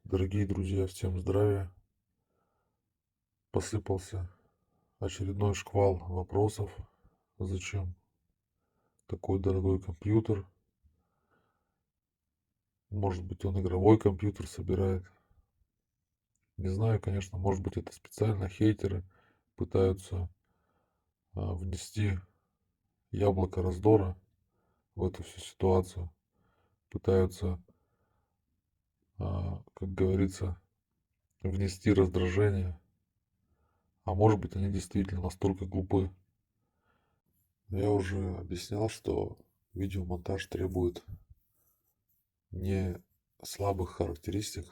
Дорогие друзья, всем здравия! Посыпался очередной шквал вопросов. Зачем такой дорогой компьютер? Может быть, он игровой компьютер собирает. Не знаю, конечно, может быть, это специально хейтеры пытаются внести яблоко раздора в эту всю ситуацию. Пытаются, как говорится, внести раздражение. А может быть, они действительно настолько глупы. Я уже объяснял, что видеомонтаж требует не слабых характеристик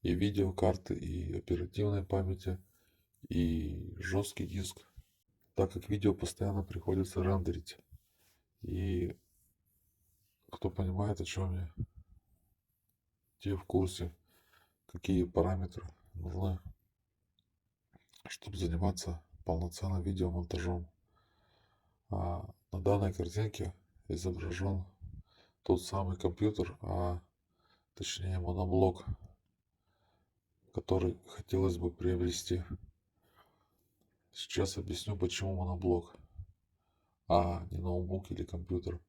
и видеокарты, и оперативной памяти, и жесткий диск, так как видео постоянно приходится рендерить. И кто понимает, о чем я, те в курсе, какие параметры нужны, чтобы заниматься полноценным видеомонтажом. На данной картинке изображен тот самый компьютер, точнее моноблок, который хотелось бы приобрести. Сейчас объясню, почему моноблок, а не ноутбук или компьютер.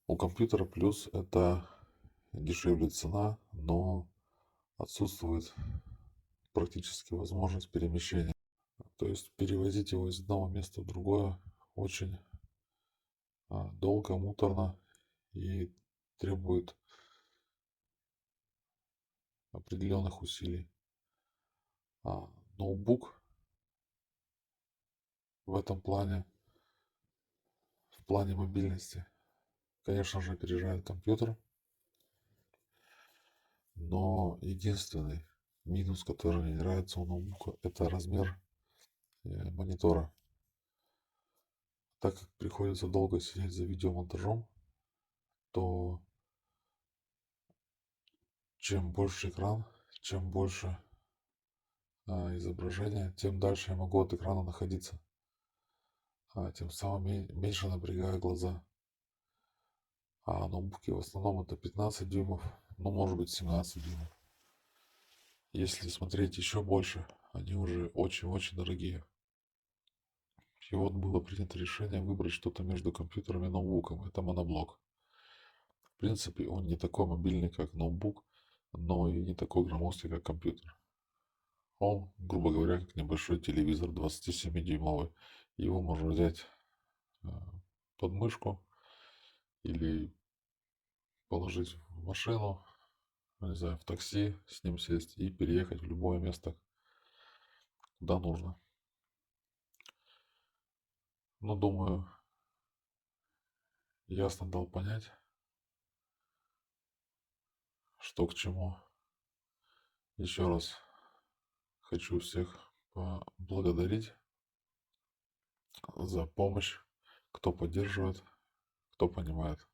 У компьютера плюс это дешевле цена, но отсутствует практически возможность перемещения. То есть перевозить его из одного места в другое очень долго, муторно и требует определенных усилий. Ноутбук в этом плане, в плане мобильности, конечно же, опережает компьютер, но единственный минус, который мне нравится у ноутбука, это размер монитора. Так как приходится долго сидеть за видеомонтажом, то чем больше экран, чем больше изображения, тем дальше я могу от экрана находиться. Тем самым меньше напрягаю глаза. Ноутбуки в основном это 15 дюймов, ну может быть 17 дюймов. Если смотреть еще больше, они уже очень-очень дорогие. И вот было принято решение выбрать что-то между компьютером и ноутбуком. Это моноблок. В принципе, он не такой мобильный, как ноутбук, но и не такой громоздкий, как компьютер. Он, грубо говоря, как небольшой телевизор 27-дюймовый. Его можно взять под мышку или положить в машину, не знаю, в такси, с ним сесть и переехать в любое место, куда нужно. Ну, думаю, ясно дал понять, что к чему. Еще раз хочу всех поблагодарить за помощь, кто поддерживает, кто понимает.